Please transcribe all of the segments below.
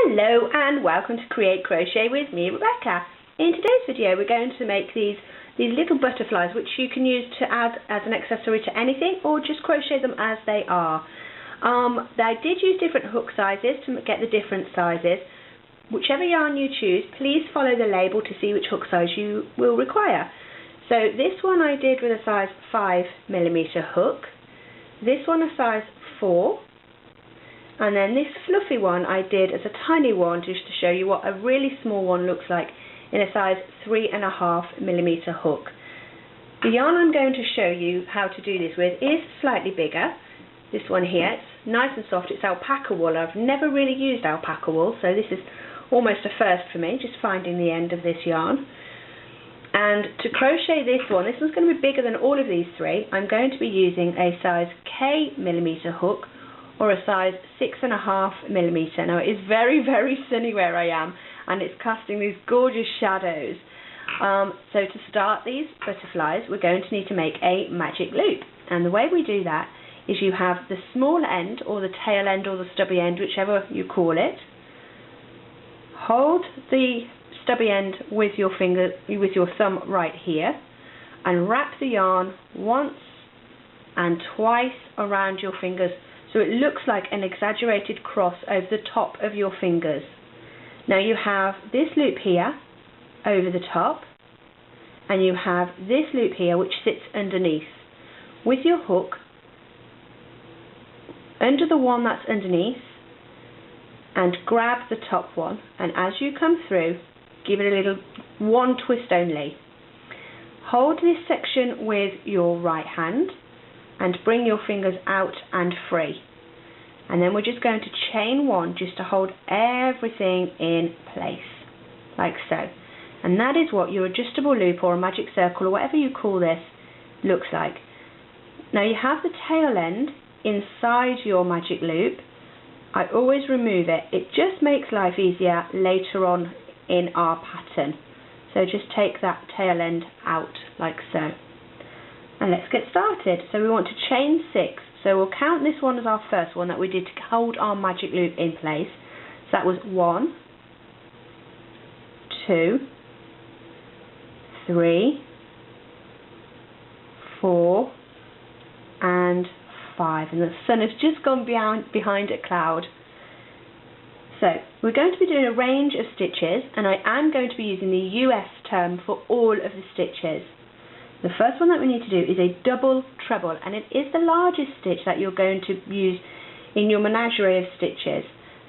Hello and welcome to Create Crochet with me, Rebecca. In today's video we're going to make these little butterflies which you can use to add as an accessory to anything or just crochet them as they are. I did use different hook sizes to get the different sizes. Whichever yarn you choose, please follow the label to see which hook size you will require. So this one I did with a size 5mm hook, this one a size 4, and then this fluffy one I did as a tiny one just to show you what a really small one looks like in a size 3.5mm hook. The yarn I'm going to show you how to do this with is slightly bigger. This one here, it's nice and soft, it's alpaca wool. I've never really used alpaca wool, so this is almost a first for me, just finding the end of this yarn. And to crochet this one's going to be bigger than all of these three. I'm going to be using a size K millimetre hook or a size 6.5mm. Now it is very, very sunny where I am and it's casting these gorgeous shadows. So to start these butterflies we're going to need to make a magic loop, and the way we do that is you have the small end or the tail end or the stubby end, whichever you call it. Hold the stubby end with your finger, with your thumb right here, and wrap the yarn once and twice around your fingers so it looks like an exaggerated cross over the top of your fingers. Now you have this loop here over the top and you have this loop here which sits underneath. With your hook under the one that's underneath and grab the top one, and as you come through give it a little one twist only. Hold this section with your right hand and bring your fingers out and free, and then we're just going to chain one just to hold everything in place like so, and that is what your adjustable loop or a magic circle or whatever you call this looks like. Now you have the tail end inside your magic loop. I always remove it, it just makes life easier later on in our pattern. So just take that tail end out like so. And let's get started. So we want to chain 6. So we'll count this one as our first one that we did to hold our magic loop in place. So that was 1, 2, 3, 4, and 5. And the sun has just gone behind a cloud. So we're going to be doing a range of stitches, and I am going to be using the US term for all of the stitches. The first one that we need to do is a double treble, and it is the largest stitch that you're going to use in your menagerie of stitches.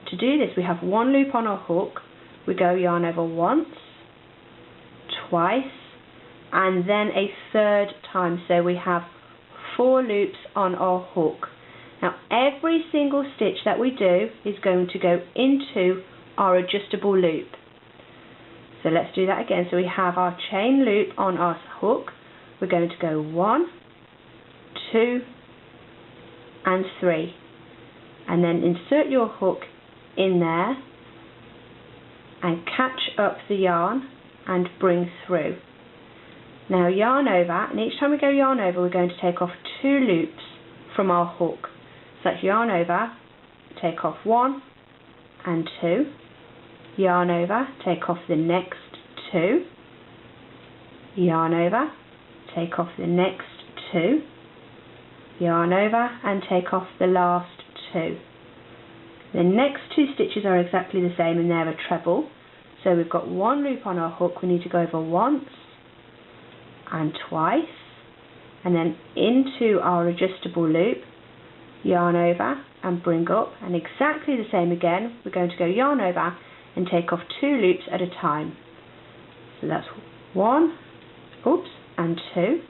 To do this we have one loop on our hook, we go yarn over once, twice, and then a third time, so we have 4 loops on our hook. Now every single stitch that we do is going to go into our adjustable loop. So let's do that again. So we have our chain loop on our hook. We're going to go 1, 2, and 3. And then insert your hook in there and catch up the yarn and bring through. Now yarn over, and each time we go yarn over we're going to take off 2 loops from our hook. So that's yarn over, take off 1 and 2, yarn over, take off the next 2, yarn over, take off the next 2, yarn over and take off the last 2. The next 2 stitches are exactly the same and they're a treble. So we've got 1 loop on our hook, we need to go over once and twice, and then into our adjustable loop, yarn over and bring up, and exactly the same again, we're going to go yarn over and take off 2 loops at a time. So that's 1, and 2,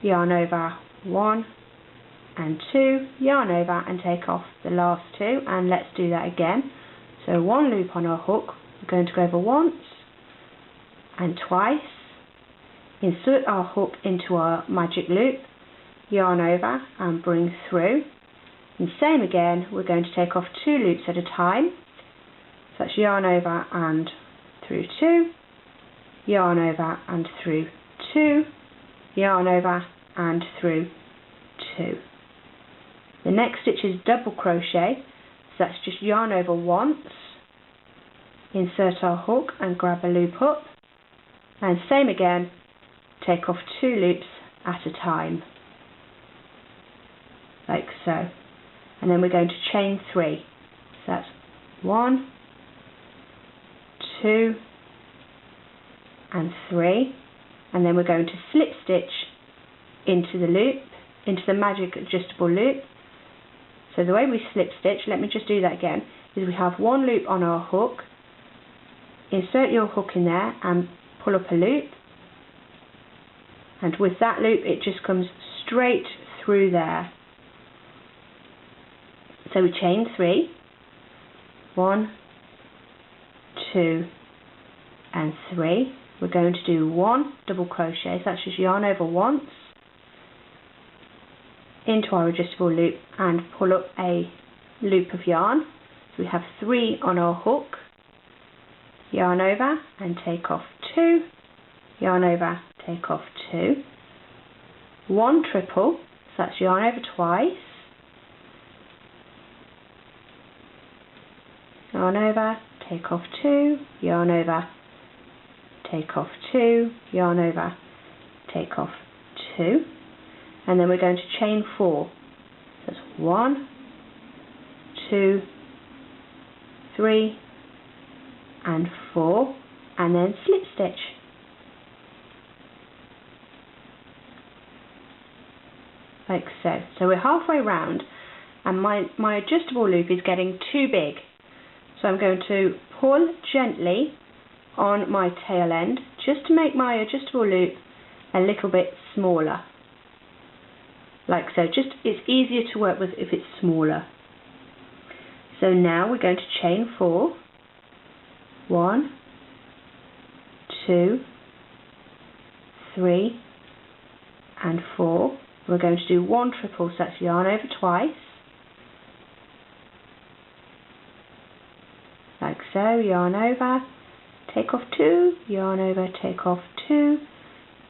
yarn over 1 and 2, yarn over and take off the last 2, and let's do that again. So 1 loop on our hook, we're going to go over once and twice, insert our hook into our magic loop, yarn over and bring through, and same again, we're going to take off 2 loops at a time. So that's yarn over and through 2, yarn over and through 2, yarn over and through 2. The next stitch is double crochet, so that's just yarn over once insert our hook and grab a loop up, and same again, take off 2 loops at a time, like so, and then we're going to chain 3. So that's 1, 2 and 3, and then we're going to slip stitch into the loop, into the magic adjustable loop. So the way we slip stitch, let me just do that again, is we have 1 loop on our hook, insert your hook in there and pull up a loop, and with that loop it just comes straight through there. So we chain 3, 1, 2 and 3. We're going to do 1 double crochet, so that's just yarn over once into our adjustable loop and pull up a loop of yarn. So we have 3 on our hook, yarn over and take off 2, yarn over, take off 2, 1 triple, so that's yarn over twice, yarn over, take off 2, yarn over, take off 2, yarn over, take off 2, and then we're going to chain 4. So that's 1, 2, 3 and 4, and then slip stitch. Like so. So we're halfway round, and my adjustable loop is getting too big. So I'm going to pull gently on my tail end just to make my adjustable loop a little bit smaller. Like so. Just it's easier to work with if it's smaller. So now we're going to chain 4. 1, 2, 3 and 4. We're going to do 1 triple, so that's yarn over twice, like so, yarn over, take off 2, yarn over, take off 2,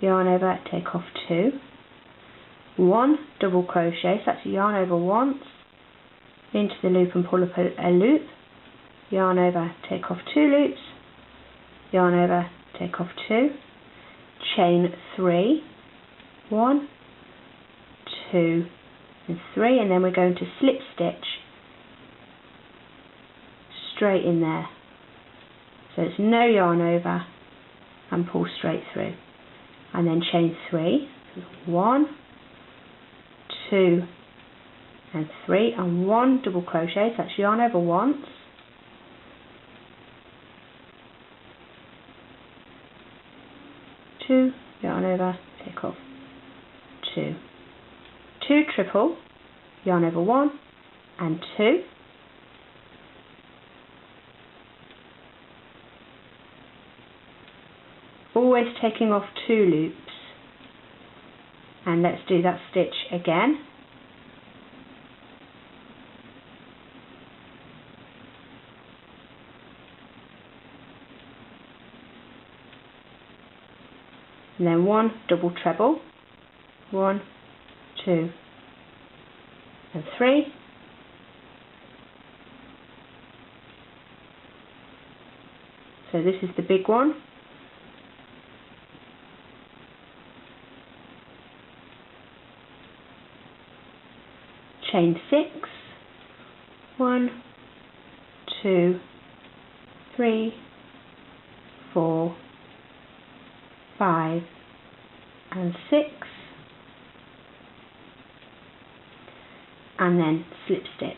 yarn over, take off 2, 1 double crochet, so that's yarn over once into the loop and pull up a loop, yarn over, take off 2 loops, yarn over, take off 2, chain 3, 1, 2 and 3, and then we're going to slip stitch straight in there. So it's no yarn over and pull straight through, and then chain 3, 1, 2 and 3 and 1 double crochet, so that's yarn over once, two, yarn over, take off 2, 2 triple, yarn over 1 and 2, always taking off 2 loops, and let's do that stitch again. And then 1 double treble, 1, 2 and 3, so this is the big one, chain 6, 1, 2, 3, 4, 5 and 6, and then slip stitch.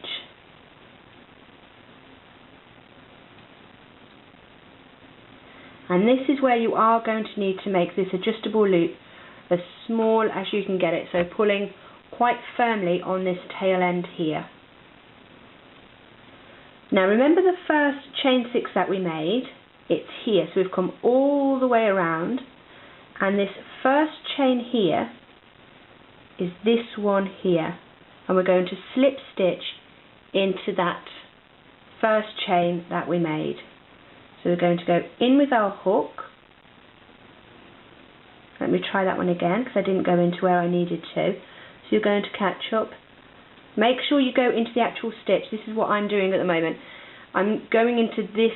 And this is where you are going to need to make this adjustable loop as small as you can get it, so pulling quite firmly on this tail end here. Now remember the first chain 6 that we made, it's here, so we've come all the way around, and this first chain here is this one here, and we're going to slip stitch into that first chain that we made. So we're going to go in with our hook. Let me try that one again because I didn't go into where I needed to. So you're going to catch up. Make sure you go into the actual stitch. This is what I'm doing at the moment. I'm going into this,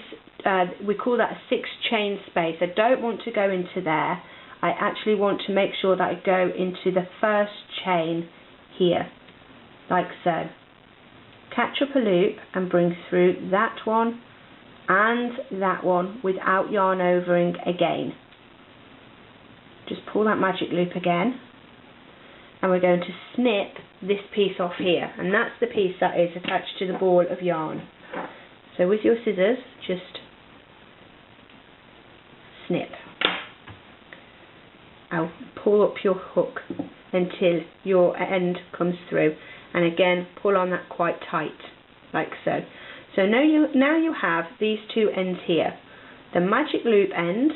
we call that a 6 chain space. I don't want to go into there. I actually want to make sure that I go into the first chain here, like so. Catch up a loop and bring through that one and that one without yarn overing again. Just pull that magic loop again, and we're going to snip this piece off here, and that's the piece that is attached to the ball of yarn. So with your scissors, just snip. I'll pull up your hook until your end comes through, and again pull on that quite tight, like so. So now you have these two ends here, the magic loop end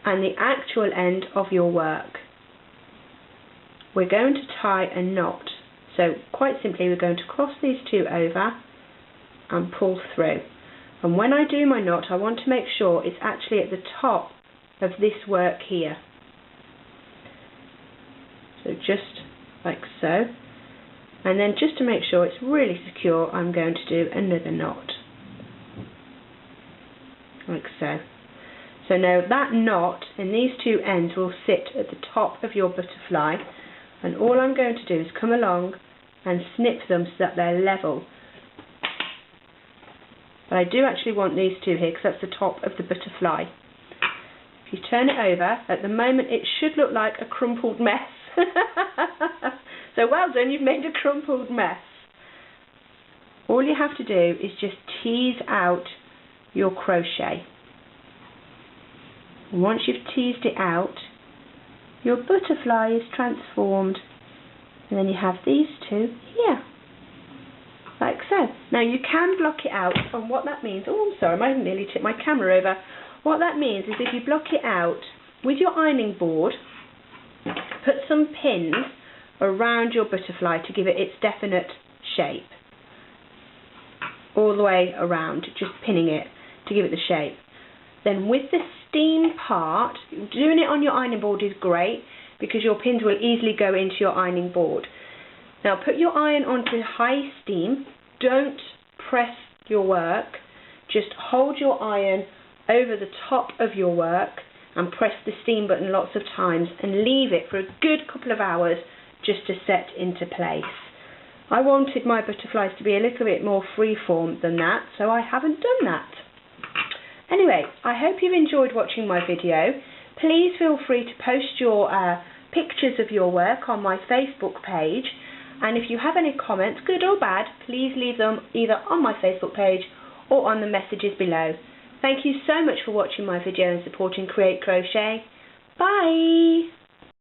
and the actual end of your work. We're going to tie a knot. So quite simply, we're going to cross these two over and pull through. And when I do my knot, I want to make sure it's actually at the top of this work here. So just like so. And then just to make sure it's really secure, I'm going to do another knot. Like so. So now that knot in these two ends will sit at the top of your butterfly, and all I'm going to do is come along and snip them so that they're level. But I do actually want these two here because that's the top of the butterfly. If you turn it over, at the moment it should look like a crumpled mess. So well done, you've made a crumpled mess. All you have to do is just tease out your crochet. And once you've teased it out, your butterfly is transformed, and then you have these two here, like so. Now you can block it out, and what that means, oh I'm sorry, I might have nearly tipped my camera over. What that means is if you block it out with your ironing board, put some pins around your butterfly to give it its definite shape, all the way around, just pinning it to give it the shape. Then with the steam part, doing it on your ironing board is great because your pins will easily go into your ironing board. Now put your iron onto high steam, don't press your work, just hold your iron over the top of your work and press the steam button lots of times and leave it for a good couple of hours just to set into place. I wanted my butterflies to be a little bit more freeform than that, so I haven't done that. Anyway, I hope you've enjoyed watching my video. Please feel free to post your pictures of your work on my Facebook page, and if you have any comments, good or bad, please leave them either on my Facebook page or on the messages below. Thank you so much for watching my video and supporting Create Crochet. Bye!